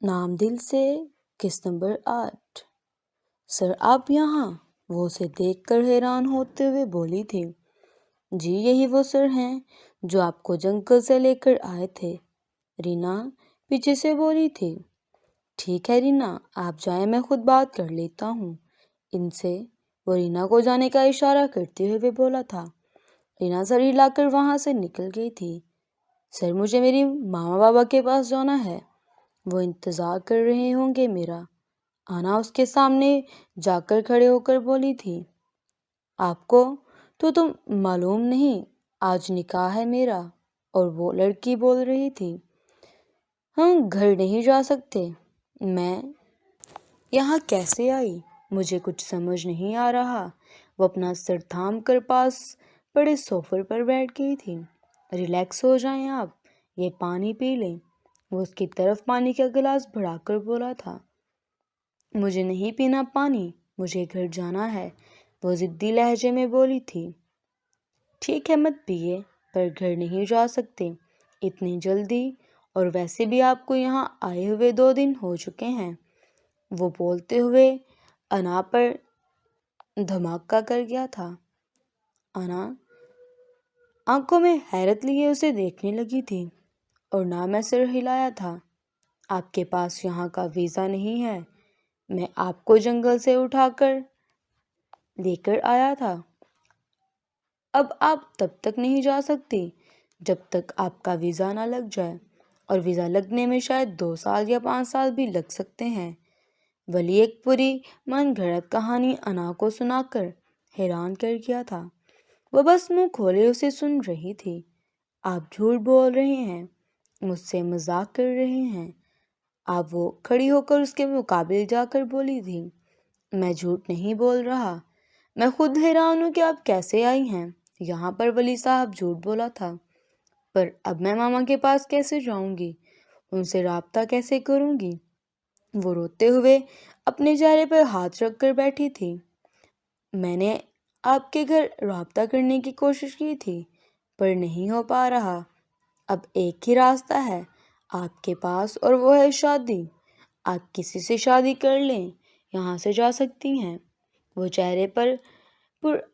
نام دل سے قسط نمبر 8۔ سر آپ یہاں؟ وہ اسے دیکھ کر حیران ہوتے ہوئے بولی تھی۔ جی یہی وہ سر ہیں جو آپ کو جنگل سے لے کر آئے تھے، رینا پیچھے سے بولی تھی۔ ٹھیک ہے رینا، آپ جائیں، میں خود بات کر لیتا ہوں ان سے، وہ رینا کو جانے کا اشارہ کرتے ہوئے بولا تھا۔ رینا سر ہلا کر وہاں سے نکل گئی تھی۔ سر مجھے میری ماما بابا کے پاس جانا ہے، وہ انتظار کر رہے ہوں گے میرا۔ آنا اس کے سامنے جا کر کھڑے ہو کر بولی تھی۔ آپ کو تو تم معلوم نہیں، آج نکاح ہے میرا۔ اور وہ لڑکی بول رہی تھی، ہم گھر نہیں جا سکتے، میں یہاں کیسے آئی؟ مجھے کچھ سمجھ نہیں آ رہا۔ وہ اپنا سر تھام کر پاس پڑے صوفے پر بیٹھ گئی تھی۔ ریلیکس ہو جائیں آپ، یہ پانی پی لیں۔ وہ اس کی طرف پانی کا گلاس بڑھا کر بولا تھا۔ مجھے نہیں پینا پانی، مجھے گھر جانا ہے، وہ ضدی لہجے میں بولی تھی۔ ٹھیک ہے مت پیئے، پر گھر نہیں جا سکتے اتنی جلدی، اور ویسے بھی آپ کو یہاں آئے ہوئے 2 دن ہو چکے ہیں۔ وہ بولتے ہوئے انا پر دھماکہ کر گیا تھا۔ انا آنکھوں میں حیرت لیے اسے دیکھنے لگی تھی، اور نہ میں سر ہلایا تھا۔ آپ کے پاس یہاں کا ویزا نہیں ہے، میں آپ کو جنگل سے اٹھا کر لے کر آیا تھا۔ اب آپ تب تک نہیں جا سکتی جب تک آپ کا ویزا نہ لگ جائے، اور ویزا لگنے میں شاید 2 سال یا 5 سال بھی لگ سکتے ہیں۔ ولی ایک پوری من گھڑت کہانی انا کو سنا کر حیران کر گیا تھا۔ وہ بس منہ کھولے اسے سن رہی تھی۔ آپ جھوٹ بول رہے ہیں، مجھ سے مذاق کر رہے ہیں آپ؟ وہ کھڑی ہو کر اس کے مقابل جا کر بولی تھی۔ میں جھوٹ نہیں بول رہا، میں خود حیران ہوں کہ آپ کیسے آئی ہیں یہاں پر۔ ولی صاحب جھوٹ بولا تھا، پر اب میں ماما کے پاس کیسے جاؤں گی، ان سے رابطہ کیسے کروں گی؟ وہ روتے ہوئے اپنے چہرے پر ہاتھ رکھ کر بیٹھی تھی۔ میں نے آپ کے گھر رابطہ کرنے کی کوشش کی تھی، پر نہیں ہو پا رہا۔ اب ایک ہی راستہ ہے آپ کے پاس، اور وہ ہے شادی۔ آپ کسی سے شادی کر لیں، یہاں سے جا سکتی ہیں۔ وہ چہرے پر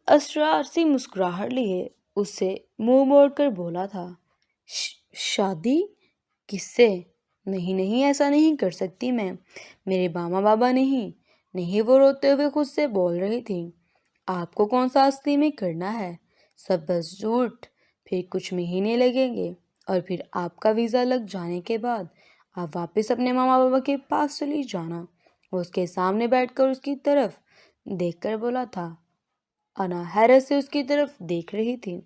اسرار سی مسکراہٹ لیے اس سے منہ موڑ کر بولا تھا۔ شادی؟ کس سے؟ نہیں نہیں، ایسا نہیں کر سکتی میں، میرے ماما بابا نہیں۔ نہیں، وہ روتے ہوئے خود سے بول رہی تھی۔ آپ کو کون سا اصلی میں کرنا ہے؟ سب بس جھوٹ۔ پھر کچھ مہینے لگیں گے، اور پھر آپ کا ویزا لگ جانے کے بعد آپ واپس اپنے ماما بابا کے پاس چلی جانا۔ وہ اس کے سامنے بیٹھ کر اس کی طرف دیکھ کر بولا تھا۔ انا حیرت سے اس کی طرف دیکھ رہی تھی۔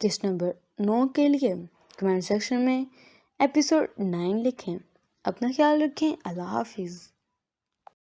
قسط نمبر 9 کے لیے کمنٹ سیکشن میں ایپیسوڈ 9 لکھیں۔ اپنا خیال رکھیں۔ اللہ حافظ۔